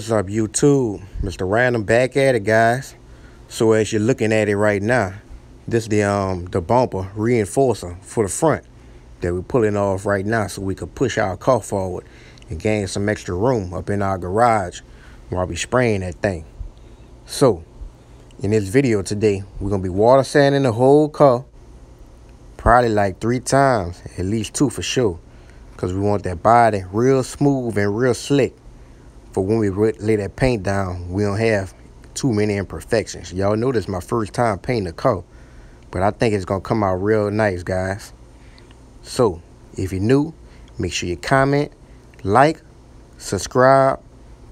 What's up, YouTube? Mr. Random back at it, guys. So as you're looking at it right now, this the bumper reinforcer for the front that we're pulling off right now so we could push our car forward and gain some extra room up in our garage while we spraying that thing. So in this video today, we're gonna be water sanding the whole car, probably like 3 times, at least 2 for sure, because we want that body real smooth and real slick. For when we lay that paint down, we don't have too many imperfections. Y'all know this is my first time painting a car, but I think it's gonna come out real nice, guys. So if you're new, make sure you comment, like, subscribe,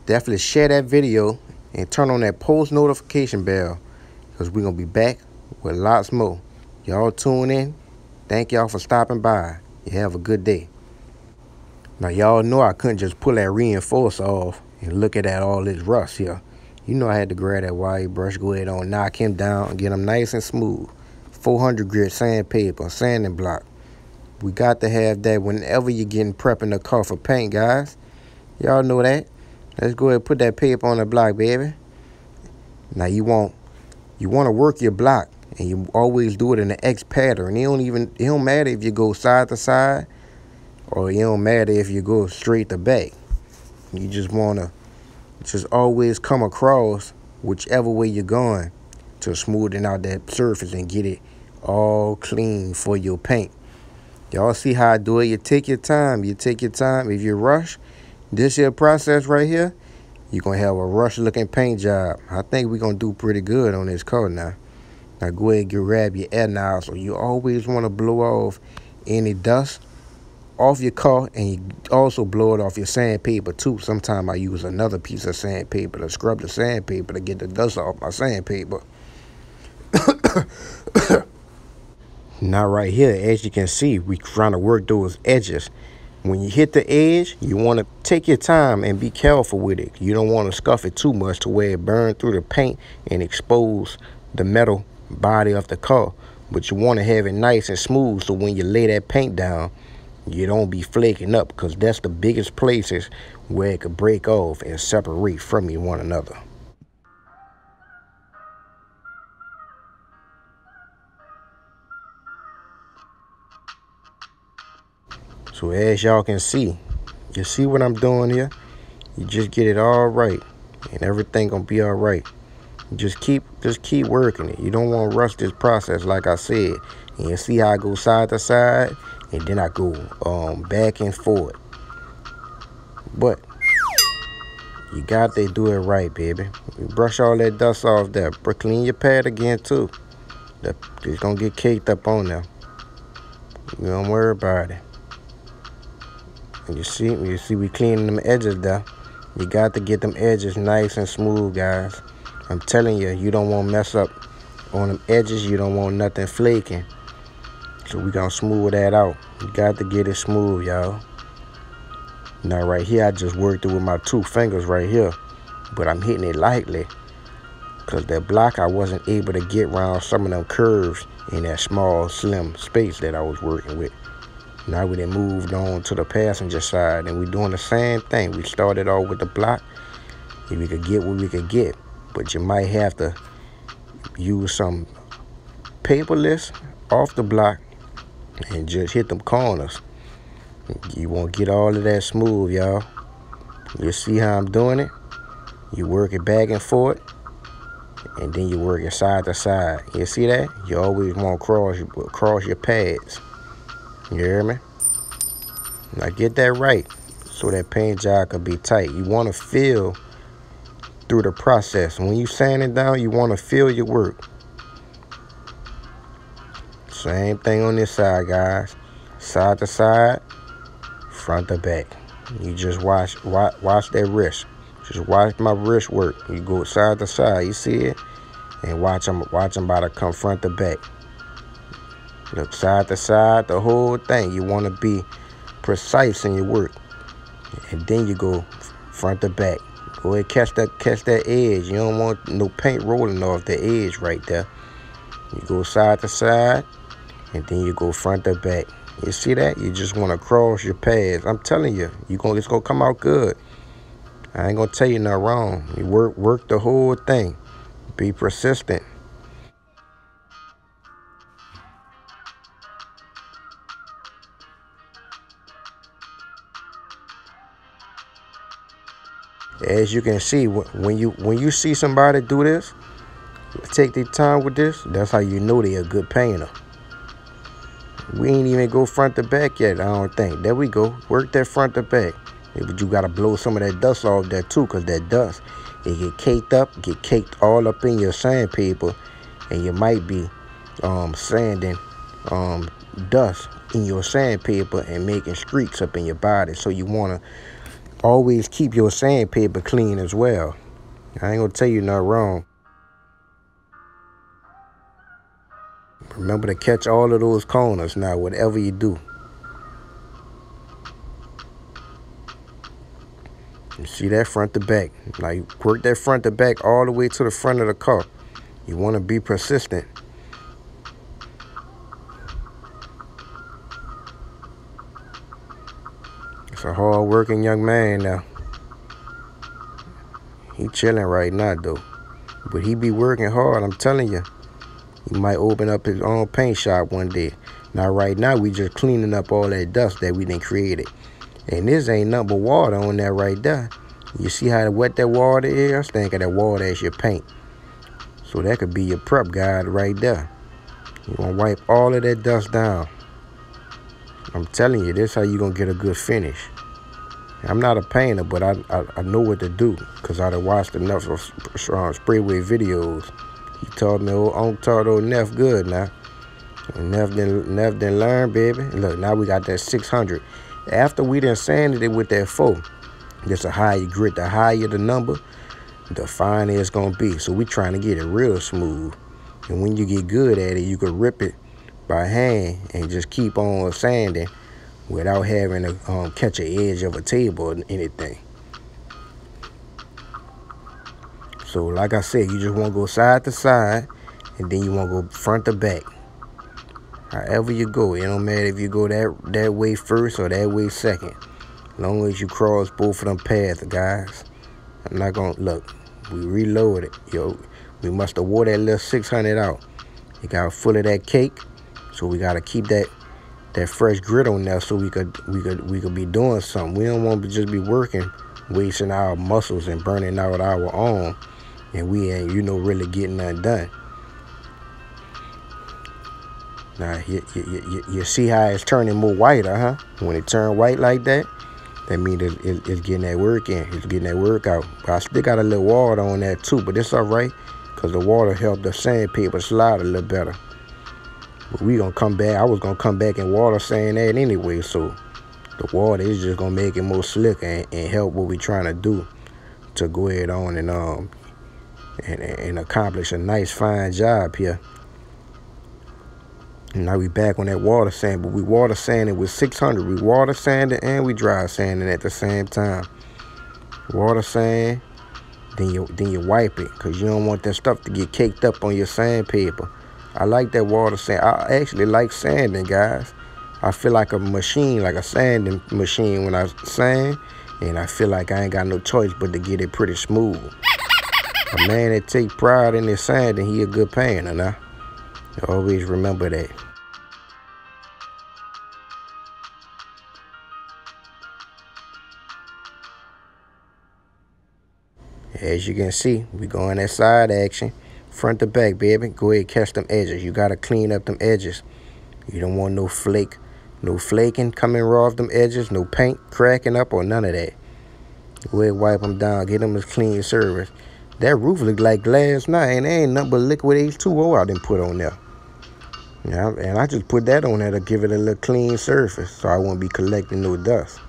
definitely share that video, and turn on that post notification bell, because we're gonna be back with lots more. Y'all tune in. Thank y'all for stopping by. You have a good day. Now y'all know I couldn't just pull that reinforcer off and look at all this rust here. You know I had to grab that wire brush, go ahead and knock him down and get him nice and smooth. 400 grit sandpaper, sanding block. We got to have that whenever you're getting prepping the car for paint, guys. Y'all know that. Let's go ahead and put that paper on the block, baby. Now you want to work your block, and you always do it in the X pattern. It don't matter if you go side to side, or it don't matter if you go straight to back. You just want to always come across whichever way you're going to smoothen out that surface and get it all clean for your paint. Y'all see how I do it? You take your time. You take your time. If you rush this here process right here, you're going to have a rush looking paint job. I think we're going to do pretty good on this car now. Now go ahead and grab your air nozzle. You always want to blow off any dust off your car, and you also blow it off your sandpaper too. Sometimes I use another piece of sandpaper to scrub the sandpaper to get the dust off my sandpaper. Now right here, as you can see, we trying to work those edges. When you hit the edge, you want to take your time and be careful with it. You don't want to scuff it too much to where it burn through the paint and expose the metal body of the car. But you want to have it nice and smooth, so when you lay that paint down, you don't be flaking up, because that's the biggest places where it could break off and separate from one another. So as y'all can see, you see what I'm doing here? You just get it all right, and everything gonna be all right. Just keep working it. You don't want to rush this process, like I said. And you see how I go side to side, and then I go back and forth. But you got to do it right, baby. You brush all that dust off there. Clean your pad again too. It's gonna get caked up on there. You don't worry about it. And you see we cleaning them edges there. You got to get them edges nice and smooth, guys. I'm telling you, you don't want to mess up on them edges. You don't want nothing flaking. So we gonna smooth that out. You got to get it smooth, y'all. Now right here, I just worked it with my 2 fingers right here, but I'm hitting it lightly, because that block I wasn't able to get around some of them curves in that small, slim space that I was working with. Now we done moved on to the passenger side, and we're doing the same thing. We started off with the block, and we could get what we could get, but you might have to use some paperless off the block and just hit them corners. You want to get all of that smooth, y'all. You see how I'm doing it? You work it back and forth, and then you work it side to side. You see that? You always want to cross your pads. You hear me? Now get that right, so that paint job can be tight. You want to feel through the process. When you sand it down, you want to feel your work. Same thing on this side, guys. Side to side, front to back. You just watch that wrist. Just watch my wrist work. You go side to side, you see it? And watch them about to come front to back. Look, side to side, the whole thing. You want to be precise in your work. And then you go front to back. Go ahead, catch that edge. You don't want no paint rolling off the edge right there. You go side to side, and then you go front to back. You see that? You just want to cross your pads. I'm telling you, it's gonna come out good. I ain't gonna tell you nothing wrong. You work the whole thing. Be persistent. As you can see, when you see somebody do this, take their time with this, that's how you know they a good painter. We ain't even go front to back yet, I don't think. There we go. Work that front to back. But you gotta blow some of that dust off there too, because that dust, it get caked all up in your sandpaper, and you might be sanding dust in your sandpaper and making streaks up in your body. So you wanna always keep your sandpaper clean as well. I ain't gonna tell you nothing wrong. Remember to catch all of those corners now, whatever you do. You see that front to back. Now you work that front to back all the way to the front of the car. You want to be persistent. It's a hard-working young man now. He chilling right now, though. But he be working hard, I'm telling you. He might open up his own paint shop one day. Now, right now, we just cleaning up all that dust that we done created. And this ain't nothing but water on that right there. You see how wet that water is? I think of that water as your paint. So that could be your prep guide right there. You gonna wipe all of that dust down. I'm telling you, this is how you gonna get a good finish. I'm not a painter, but I know what to do, because I done watched enough of sprayway videos. He taught me, Uncle taught old Neff good now. And Neff didn't learn, baby. And look, now we got that 600. After we done sanded it with that 4, just a higher grit, the higher the number, the finer it's gonna be. So we trying to get it real smooth. And when you get good at it, you can rip it by hand and just keep on sanding without having to catch an edge of a table or anything. So like I said, you just want to go side to side, and then you want to go front to back. However you go, it don't matter if you go that way first or that way second. As long as you cross both of them paths, guys. I'm not gonna look. We reload it, yo. We must have wore that little 600 out. It got full of that cake, so we gotta keep that fresh grit on there, so we could be doing something. We don't want to just be working, wasting our muscles and burning out our arm, and we ain't really getting nothing done. Now you see how it's turning more whiter, huh? When it turn white like that, that means it's getting that work in. It's getting that work out. But I still got a little water on that too, but it's all right, because the water helped the sandpaper slide a little better. But we gonna come back. I was gonna come back and water sand that anyway, so the water is just gonna make it more slick and help what we trying to do to go ahead on and accomplish a nice fine job here. And now we back on that water sand, but we water sanding with 600. We water sanding and we dry sanding at the same time. Water sand, then you wipe it, because you don't want that stuff to get caked up on your sandpaper. I like that water sand. I actually like sanding, guys. I feel like a machine, like a sanding machine when I sand, and I feel like I ain't got no choice but to get it pretty smooth. A man that take pride in his sanding, he a good painter now. Always remember that. As you can see, we going that side action. Front to back, baby. Go ahead, catch them edges. You got to clean up them edges. You don't want no flaking coming raw off them edges, no paint cracking up or none of that. Go ahead, wipe them down. Get them as clean service. That roof look like glass now, and there ain't nothing but liquid H2O I didn't put on there. Yeah, and I just put that on there to give it a little clean surface, so I won't be collecting no dust.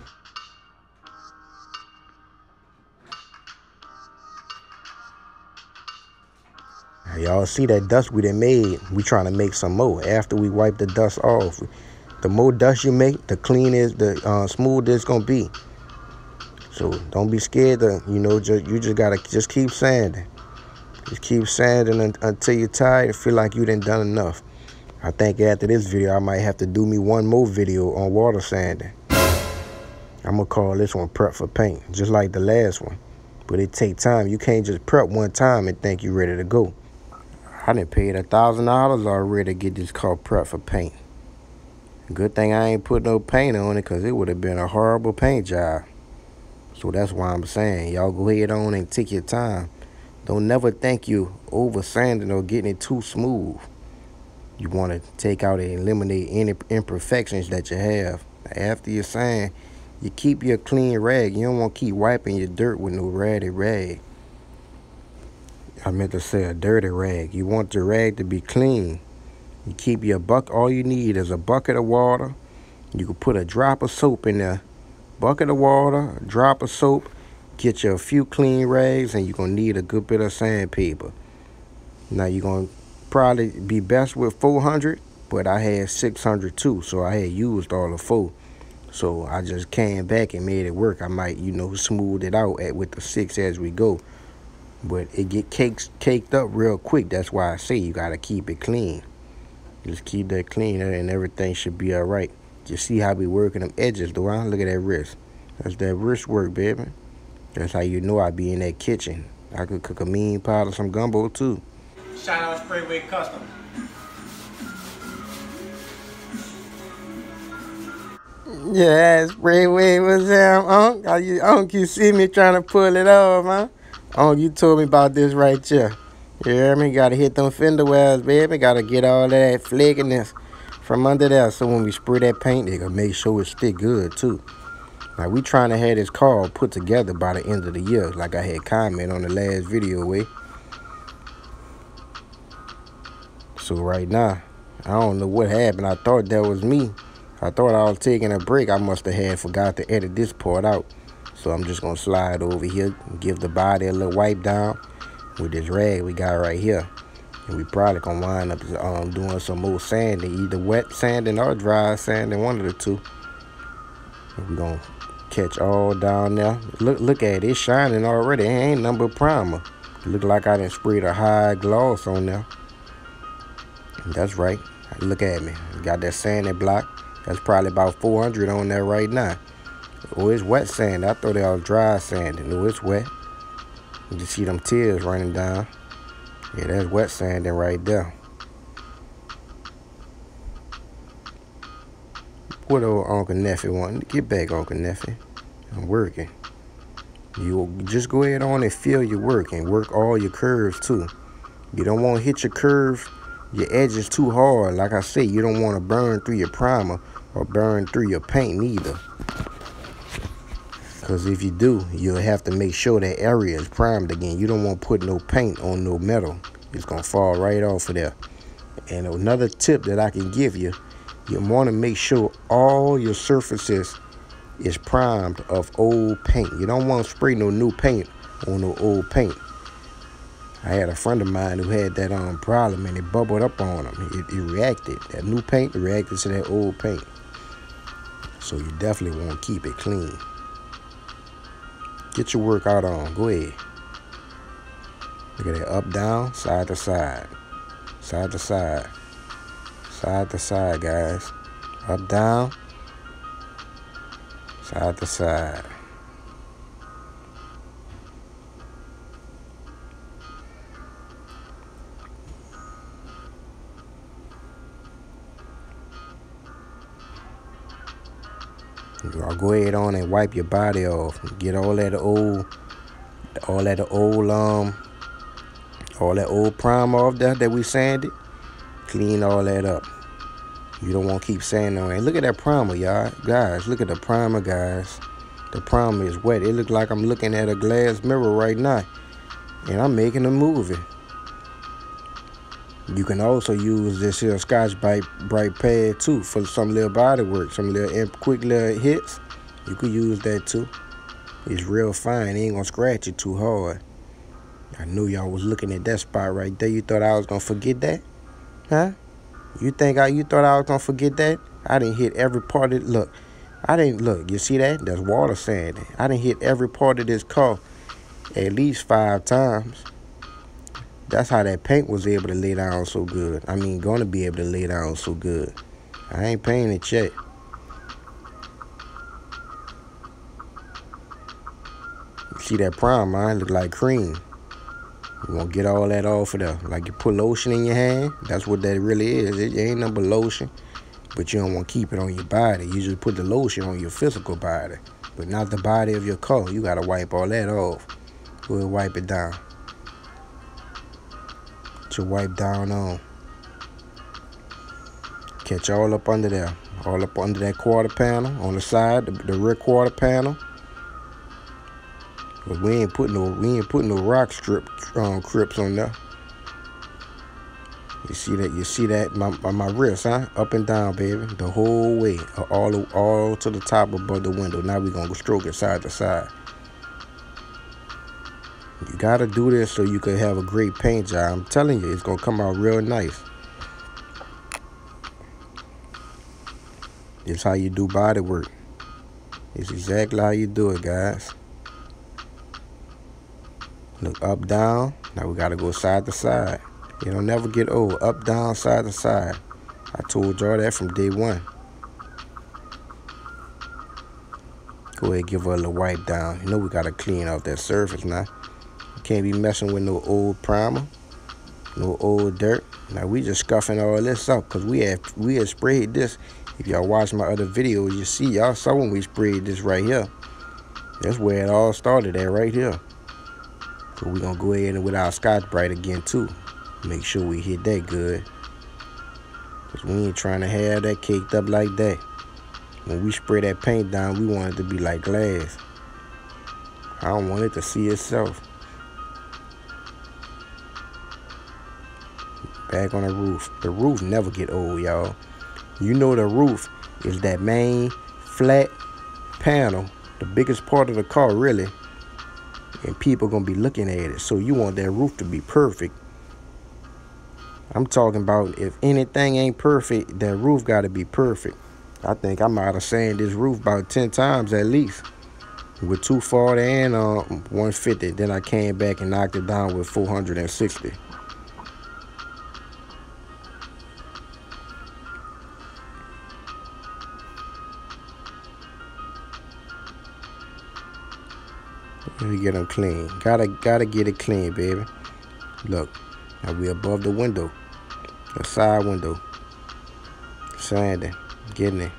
Y'all see that dust we done made? We trying to make some more. After we wipe the dust off, the more dust you make, the cleaner, the smoother it's gonna be. So don't be scared to, you just gotta keep sanding. Just keep sanding until you're tired and feel like you done enough. I think after this video, I might have to do me one more video on water sanding. I'm gonna call this one Prep for Paint, just like the last one. But it take time. You can't just prep one time and think you're ready to go. I done paid $1,000 already to get this car prepped for paint. Good thing I ain't put no paint on it, because it would have been a horrible paint job. So that's why I'm saying, y'all go ahead on and take your time. Don't never think you over sanding or getting it too smooth. You want to take out and eliminate any imperfections that you have. After you're sand, you keep your clean rag. You don't want to keep wiping your dirt with no ratty rag. I meant to say a dirty rag. You want the rag to be clean. You keep your bucket. All you need is a bucket of water. You can put a drop of soap in there. Bucket of water, a drop of soap. Get you a few clean rags, and you're going to need a good bit of sandpaper. Now, you're going to probably be best with 400, but I had 600 too, so I had used all the 4. So I just came back and made it work. I might, smooth it out with the 6 as we go. But it get caked up real quick. That's why I say you got to keep it clean. Just keep that clean, and everything should be all right. Just see how we working them edges, though. Huh? Look at that wrist. That's that wrist work, baby. That's how you know I be in that kitchen. I could cook a mean pot or some gumbo, too. Shout out Sprayway Custom. Yeah, Sprayway was Unc. Unc, you see me trying to pull it off, huh? Unc, you told me about this right here. You hear me? Gotta hit them fender wells, baby. Gotta get all that flakiness from under there. So when we spray that paint, they gonna make sure it stick good, too. Now, we trying to have this car put together by the end of the year, like I had commented on the last video, way. So right now, I don't know what happened. I thought that was me. I thought I was taking a break. I must have had forgot to edit this part out. So I'm just going to slide over here and give the body a little wipe down with this rag we got right here. And we probably going to wind up doing some more sanding, either wet sanding or dry sanding, one of the two. And we're going to catch all down there. Look at it. It's shining already. It ain't nothing but primer. Look like I done sprayed a high gloss on there. And that's right. Look at me. Got that sanding block. That's probably about 400 on there right now. Oh, it's wet sand. I thought it was dry sanding. No, it's wet. You can see them tears running down. Yeah, that's wet sanding right there. What old Uncle Neffy want? Get back, Uncle Neffy. I'm working. You just go ahead on and feel your work and work all your curves too. You don't want to hit your curves, your edges too hard. Like I say, you don't want to burn through your primer or burn through your paint neither. Because if you do, you'll have to make sure that area is primed again. You don't want to put no paint on no metal. It's going to fall right off of there. And another tip that I can give you, you want to make sure all your surfaces is primed of old paint. You don't want to spray no new paint on no old paint. I had a friend of mine who had that problem, and it bubbled up on him. It reacted. That new paint reacted to that old paint. So you definitely want to keep it clean. Get your workout on. Go ahead. Look at that. Up, down, side to side. Side to side. Side to side, guys. Up, down. Side to side. I'll go ahead on and wipe your body off. Get all that old primer off there that we sanded. Clean all that up. You don't want to keep sanding on it. Look at that primer, y'all. Guys, look at the primer, guys. The primer is wet. It looks like I'm looking at a glass mirror right now. And I'm making a movie. You can also use this here Scotch Brite pad too for some little body work, some little quick little hits. You could use that too. It's real fine. It ain't gonna scratch it too hard. I knew y'all was looking at that spot right there. You thought I was gonna forget that? Huh? You thought I was gonna forget that? I didn't hit every part of it. Look, you see that? That's water sanding. I didn't hit every part of this car at least 5 times. That's how that paint was able to lay down so good. I mean, gonna be able to lay down so good. I ain't painted it yet. see that primer, huh? Look like cream. You want to get all that off of there. Like you put lotion in your hand. That's what that really is. It ain't nothing but lotion. But you don't want to keep it on your body. You just put the lotion on your physical body. But not the body of your car. You got to wipe all that off. Go ahead, wipe it down. Put your wipe down on. Catch all up under there. All up under that quarter panel. On the side, the rear quarter panel. But we ain't putting no rock strip crips on there. You see that? You see that? My wrist, huh? Up and down, baby. The whole way. All to the top above the window. Now we're going to stroke it side to side. You got to do this so you can have a great paint job. I'm telling you, it's going to come out real nice. It's how you do body work. It's exactly how you do it, guys. Look up, down. Now we got to go side to side. It'll never get old. Up, down, side to side. I told y'all that from day one. Go ahead and give her a little wipe down. You know we got to clean off that surface now. You can't be messing with no old primer. No old dirt. Now we just scuffing all this up because we had sprayed this. If y'all watch my other videos, you see, y'all saw when we sprayed this right here. That's where it all started at, right here. So we're going to go ahead and with our Scotch-Brite again, too. Make sure we hit that good. Because we ain't trying to have that caked up like that. When we spray that paint down, we want it to be like glass. I don't want it to see itself. Back on the roof. The roof never get old, y'all. You know the roof is that main flat panel, the biggest part of the car, really. And people going to be looking at it. So you want that roof to be perfect. I'm talking about if anything ain't perfect, that roof got to be perfect. I think I might have sanded this roof about 10 times at least. With 240 and 150. Then I came back and knocked it down with 460. Let me get them clean. Gotta get it clean, baby. Look, now we above the window, the side window. Sanding, getting it.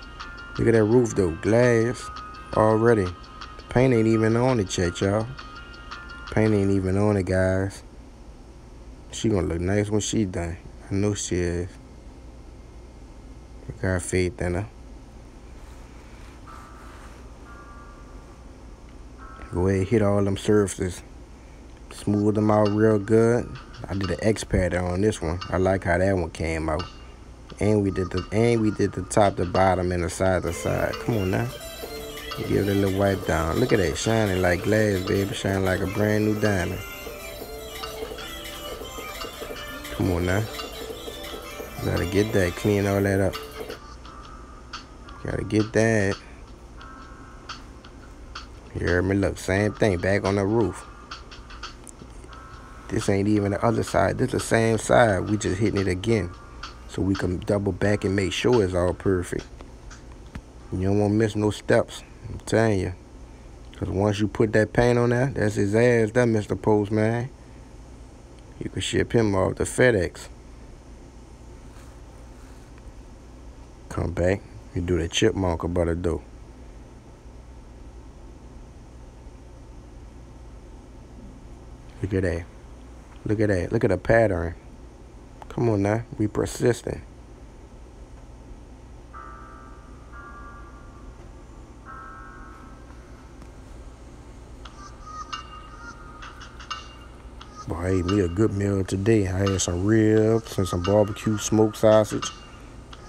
Look at that roof though, glass already. The paint ain't even on it yet, y'all. Paint ain't even on it, guys. She gonna look nice when she done. I know she is. I got faith in her. Go ahead and hit all them surfaces. Smooth them out real good. I did an X pattern on this one. I like how that one came out. And we did the top to bottom and the side to side. Come on now. Give it a little wipe down. Look at that, shining like glass, baby. Shining like a brand new diamond. Come on now. Gotta get that, clean all that up. Gotta get that. You heard me? Look, same thing, back on the roof. This ain't even the other side. This the same side. We just hitting it again. So we can double back and make sure it's all perfect. You don't want to miss no steps. I'm telling you. Because once you put that paint on there, that's his ass, that Mr. Postman. You can ship him off to FedEx. Come back. You do the chipmunk about it though. Look at that. Look at that. Look at the pattern. Come on now. We persistent. Boy, I ate me a good meal today. I had some ribs and some barbecue smoked sausage.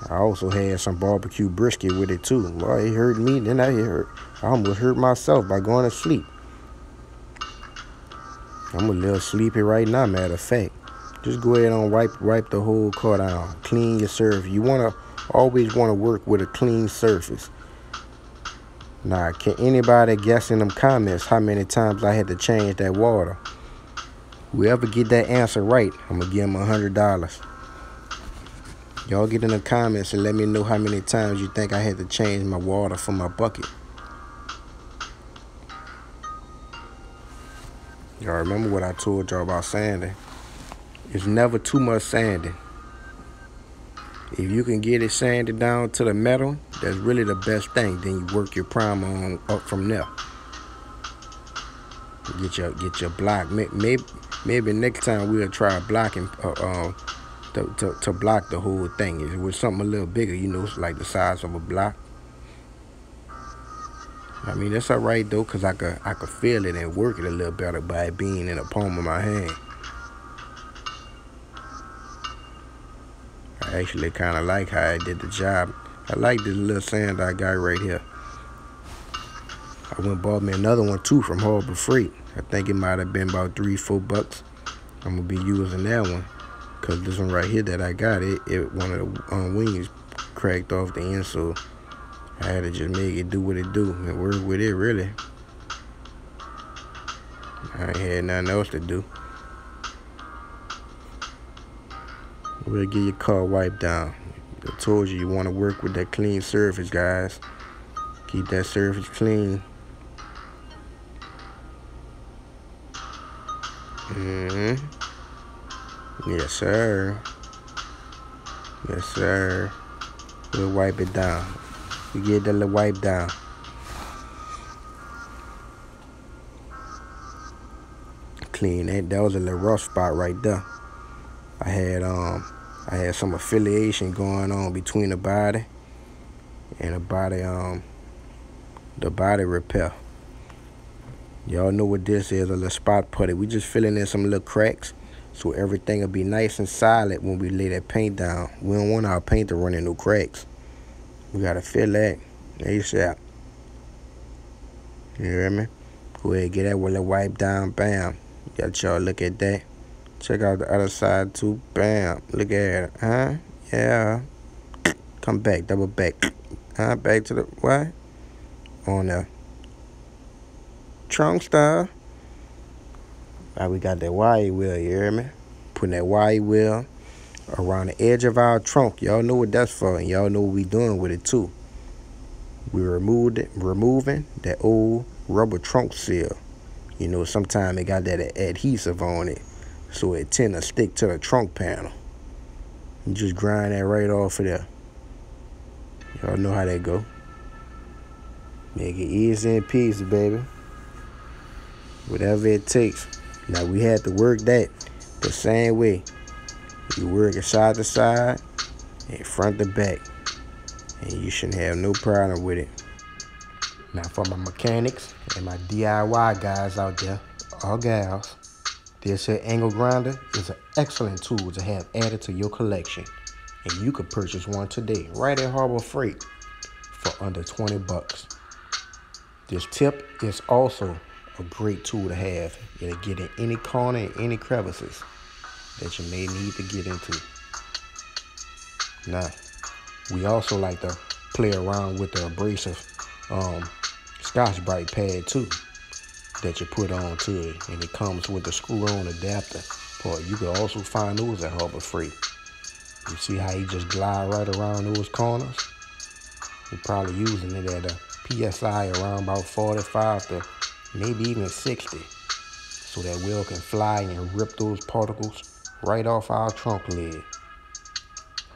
I also had some barbecue brisket with it too. Boy, it hurt me. Then I almost hurt myself by going to sleep. I'm a little sleepy right now, matter of fact. Just go ahead and wipe the whole car down. Clean your surface. You always want to work with a clean surface. Now, can anybody guess in them comments how many times I had to change that water? Whoever get that answer right, I'm going to give them $100. Y'all get in the comments and let me know how many times you think I had to change my water for my bucket. Y'all remember what I told y'all about sanding? It's never too much sanding. If you can get it sanded down to the metal, that's really the best thing. Then you work your primer on up from there. Get your block. Maybe next time we'll try blocking to block the whole thing. It was something a little bigger, it's like the size of a block. I mean, that's all right though, cause I could feel it and work it a little better by it being in the palm of my hand. I actually kind of like how I did the job. I like this little sand I got right here. I went and bought me another one too from Harbor Freight. I think it might have been about $3-4. I'm gonna be using that one, cause this one right here that I got, one of the wings cracked off the end, so I had to just make it do what it do and work with it really. I ain't had nothing else to do. We'll get your car wiped down. I told you want to work with that clean surface, guys. Keep that surface clean. Yes, sir. Yes, sir. We'll wipe it down. We get that little wipe down. Clean that. That was a little rough spot right there. I had some affiliation going on between the body and the body repair. Y'all know what this is, a little spot putty. We just filling in some little cracks so everything will be nice and solid when we lay that paint down. We don't want our paint to run into no cracks. We gotta fill that ASAP. You hear me? Go ahead, get that with a wipe down, bam. Got y'all look at that. Check out the other side too. Bam. Look at it. Huh? Yeah. Come back. Double back. Huh? Back to the what? On the trunk style. Now we got that wire wheel, you hear me? Putting that wire wheel around the edge of our trunk. Y'all know what that's for, and y'all know what we doing with it too. We removing that old rubber trunk seal. Sometimes it got that adhesive on it, so it tend to stick to the trunk panel. You just grind that right off of there. Y'all know how that go. Make it easy and peasy, baby. Whatever it takes. Now we had to work that the same way. You work it side to side and front to back, and you shouldn't have no problem with it. Now for my mechanics and my DIY guys out there, or gals, this here angle grinder is an excellent tool to have added to your collection, and you could purchase one today right at Harbor Freight for under $20. This tip is also a great tool to have. It'll get in any corner and any crevices that you may need to get into. Now, we also like to play around with the abrasive Scotch-Brite pad too that you put on to it, and it comes with the screw-on adapter part. You can also find those at Harbor Freight. You see how he just glide right around those corners? You're probably using it at a PSI around about 45 to maybe even 60, so that wheel can fly and rip those particles right off our trunk lid.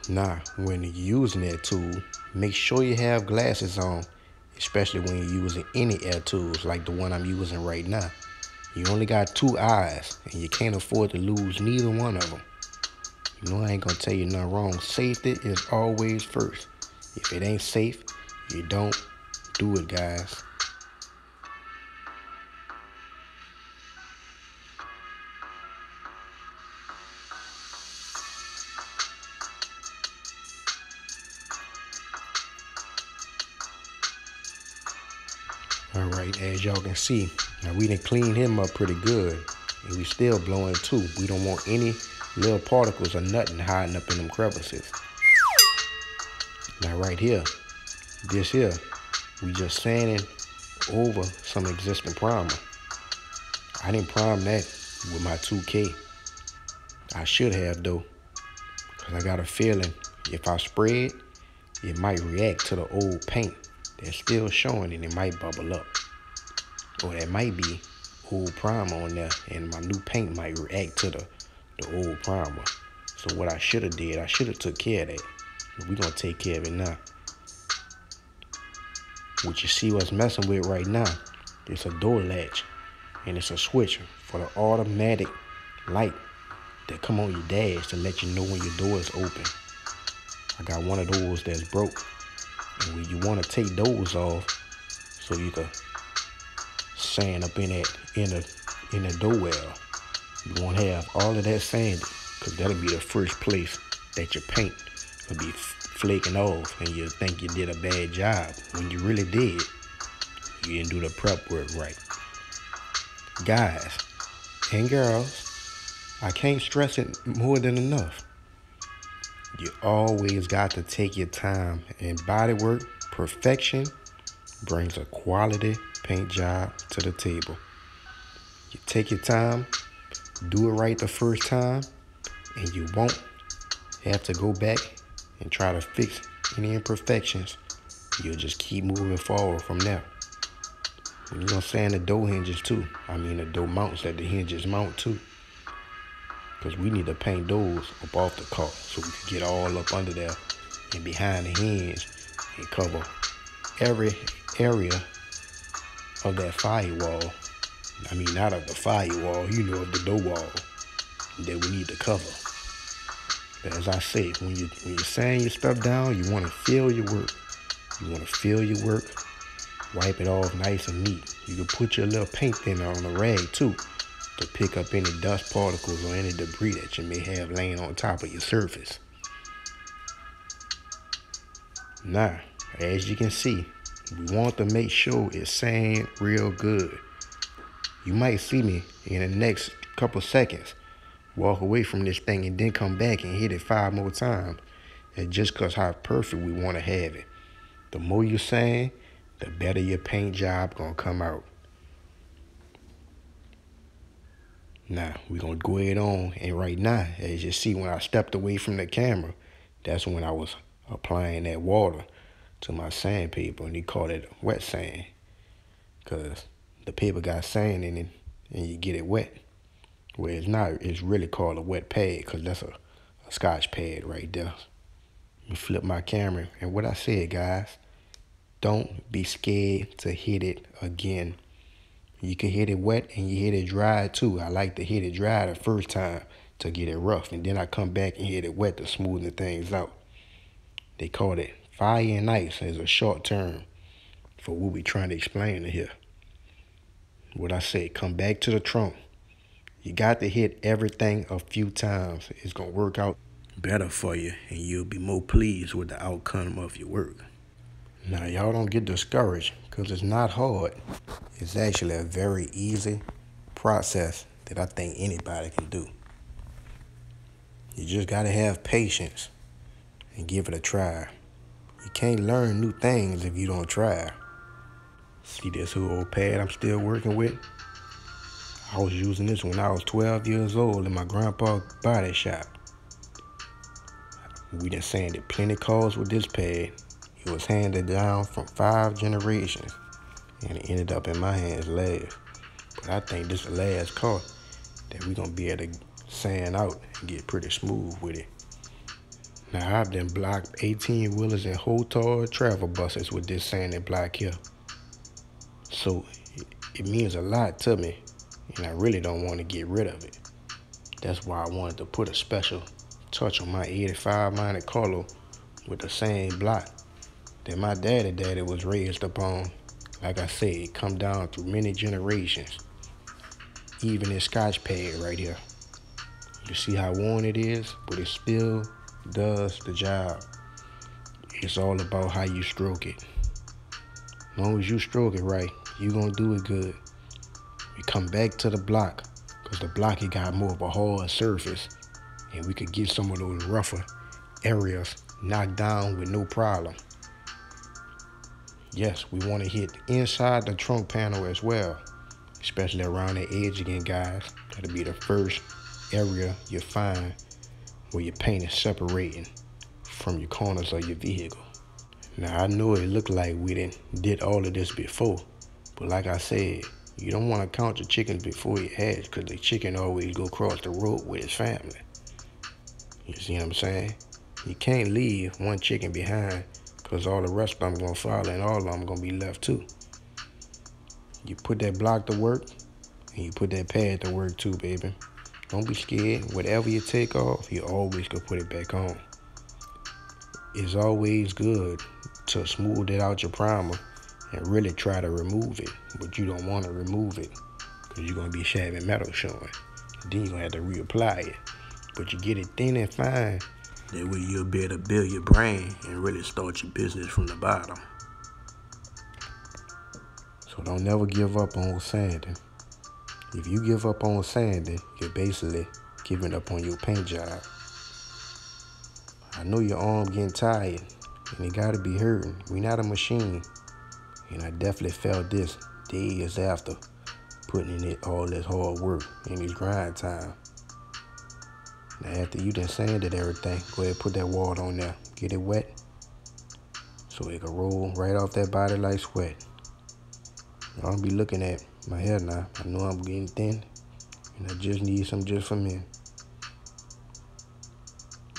Now, when you're using that tool, make sure you have glasses on, especially when you're using any air tools like the one I'm using right now. You only got 2 eyes, and you can't afford to lose neither one of them. I ain't gonna tell you nothing wrong. Safety is always first. If it ain't safe, you don't do it, guys. All right, as y'all can see, now we done cleaned him up pretty good, and we still blowing too. We don't want any little particles or nothing hiding up in them crevices. Now right here, this here, we just sanding over some existing primer. I didn't prime that with my 2K. I should have though, because I got a feeling if I spray it, it might react to the old paint that's still showing, and it might bubble up. Or that might be old primer on there, and my new paint might react to the old primer. So what I should have did, I should have took care of that. But we gonna take care of it now. What you see what's messing with right now, it's a door latch, and it's a switch for the automatic light that come on your dash to let you know when your door is open. I got one of those that's broke, and when you want to take those off so you can sand up in the door well, you won't have all of that sanded, because that'll be the first place that your paint will be flaking off, and you'll think you did a bad job when you really did. You didn't do the prep work right. Guys and girls, I can't stress it more than enough. You always got to take your time. In body work, perfection brings a quality paint job to the table. You take your time, do it right the first time, and you won't have to go back and try to fix any imperfections. You'll just keep moving forward from there. You're gonna sand the door hinges too. I mean the door mounts that the hinges mount to. Because we need to paint those up off the car so we can get all up under there and behind the hinge and cover every area of that firewall. I mean, not of the firewall, of the door wall that we need to cover. But as I say, when you're sanding your stuff down, you want to feel your work. You want to feel your work, wipe it off nice and neat. You can put your little paint thinner on a rag too to pick up any dust particles or any debris that you may have laying on top of your surface. Now, as you can see, we want to make sure it's sand real good. You might see me in the next couple seconds walk away from this thing and then come back and hit it 5 more times. It's just because how perfect we want to have it. The more you sand, the better your paint job gonna come out. Now, we're gonna go ahead on, and right now, as you see, when I stepped away from the camera, that's when I was applying that water to my sandpaper, and he called it wet sand, because the paper got sand in it, and you get it wet. Well, it's not, it's really called a wet pad, because that's a Scotch pad right there. Let me flip my camera, and what I said, guys, don't be scared to hit it again. You can hit it wet and you hit it dry too. I like to hit it dry the first time to get it rough, and then I come back and hit it wet to smoothen things out. They call it fire and ice as a short term for what we're trying to explain to here. What I say, come back to the trunk. You got to hit everything a few times. It's going to work out better for you, and you'll be more pleased with the outcome of your work. Now, y'all don't get discouraged, because it's not hard. It's actually a very easy process that I think anybody can do. You just got to have patience and give it a try. You can't learn new things if you don't try. See this old pad I'm still working with? I was using this when I was 12 years old in my grandpa's body shop. We done sanded plenty cars with this pad. It was handed down from 5 generations, and it ended up in my hands last. But I think this is the last car that we're going to be able to sand out and get pretty smooth with it. Now, I've done blocked 18-wheelers and whole travel buses with this sanding block here. So it means a lot to me, and I really don't want to get rid of it. That's why I wanted to put a special touch on my 85 Monte Carlo with the same block that my daddy was raised upon. Like I said, it come down through many generations. Even this Scotch pad right here. You see how worn it is, but it still does the job. It's all about how you stroke it. As long as you stroke it right, you're gonna do it good. We come back to the block, because the block, it got more of a hard surface, and we could get some of those rougher areas knocked down with no problem. Yes, we want to hit inside the trunk panel as well, especially around the edge again, guys. That'll be the first area you find where your paint is separating from your corners of your vehicle. Now, I know it looked like we did all of this before, but like I said, You don't want to count your chickens before you hatch, because the chicken always go across the road with his family. You see what I'm saying? You can't leave one chicken behind, because all the rest of them going to follow, and all of them going to be left too. You put that block to work, and you put that pad to work too, baby. Don't be scared. Whatever you take off, you always can put it back on. It's always good to smooth it out your primer and really try to remove it, but you don't want to remove it because you're going to be having metal showing. Then you're going to have to reapply it. But you get it thin and fine, that way you'll be able to build your brain and really start your business from the bottom. So don't never give up on sanding. If you give up on sanding, you're basically giving up on your paint job. I know your arm getting tired, and it gotta be hurting. We not a machine. And I definitely felt this days after putting in all this hard work in this grind time. Now after you done sanded everything, go ahead and put that water on there. Get it wet so it can roll right off that body like sweat. Y'all don't be looking at my hair now. I know I'm getting thin, and I just need some just for men.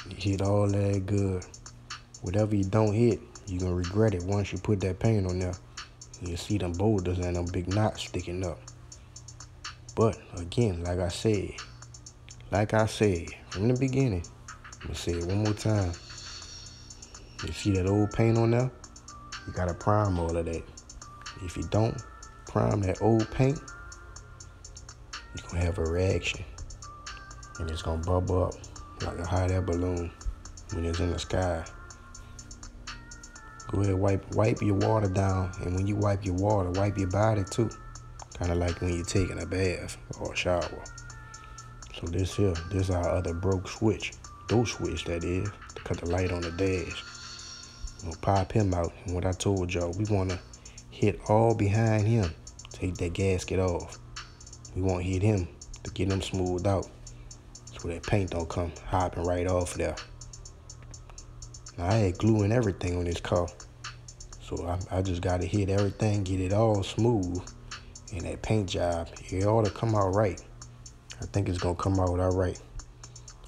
You hit all that good. Whatever you don't hit, you're going to regret it once you put that paint on there. You see them boulders and them big knots sticking up. But again, like I said from the beginning, I'm going to say it one more time. You see that old paint on there? You got to prime all of that. If you don't prime that old paint, you're going to have a reaction. And it's going to bubble up like a hot air balloon when it's in the sky. Go ahead, wipe your water down, and when you wipe your water, wipe your body too. Kind of like when you're taking a bath or a shower. So this our other broke switch. Those switch, that is, to cut the light on the dash. We'll pop him out, and what I told y'all, we want to hit all behind him. Take that gasket off. We want to hit him to get him smoothed out, so that paint don't come hopping right off there. Now, I had glue and everything on this car, so I just got to hit everything, get it all smooth, and that paint job, it ought to come out right. I think it's going to come out all right.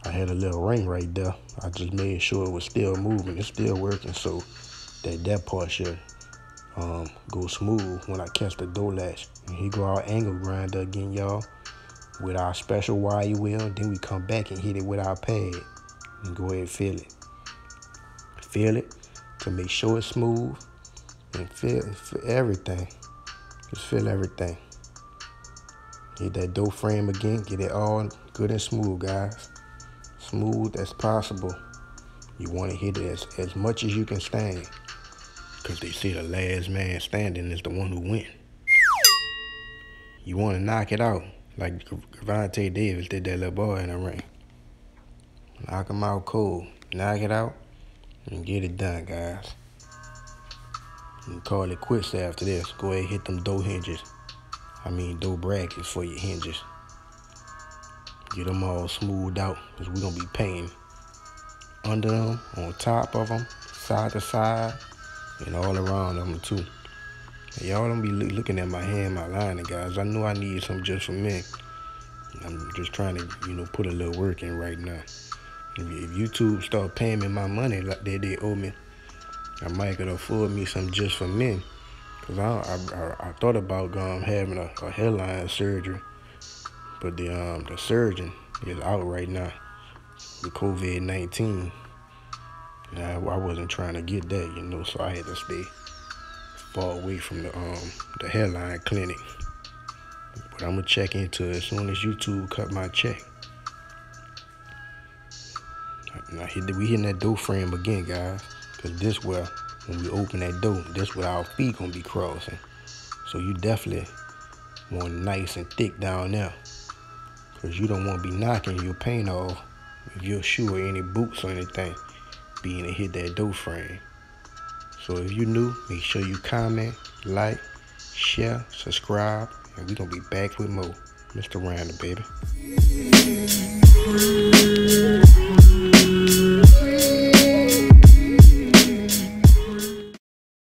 I had a little ring right there. I just made sure it was still moving. It's still working, so that part should go smooth when I catch the door latch. And here go our angle grinder again, y'all, with our special wire wheel. Then we come back and hit it with our pad and go ahead and fill it. Fill it to make sure it's smooth, and fill everything. Just fill everything. Hit that door frame again. Get it all good and smooth, guys. Smooth as possible. You want to hit it as much as you can stand, because they say the last man standing is the one who wins. You want to knock it out like Gervonta Davis did that little boy in the ring. Knock him out cold. Knock it out and get it done, guys. You call it quits after this. Go ahead and hit them door hinges. Door brackets for your hinges. Get them all smoothed out, because we're going to be painting under them, on top of them, side to side, and all around them too. And y'all don't be looking at my hand, my lining, guys. I know I need some just for me. I'm just trying to, put a little work in right now. If YouTube start paying me my money like they owe me, I might could afford me some just for men. Because I thought about having a hairline surgery, but the surgeon is out right now with COVID-19. And I wasn't trying to get that, so I had to stay far away from the hairline clinic. But I'm going to check into it as soon as YouTube cut my check. Now, we hitting that door frame again, guys, because this where, when we open that door, this where our feet going to be crossing. So you definitely want nice and thick down there, because you don't want to be knocking your paint off if your shoe or any boots or anything being to hit that door frame. So if you're new, make sure you comment, like, share, subscribe, and we're going to be back with more. Mr. Random, baby.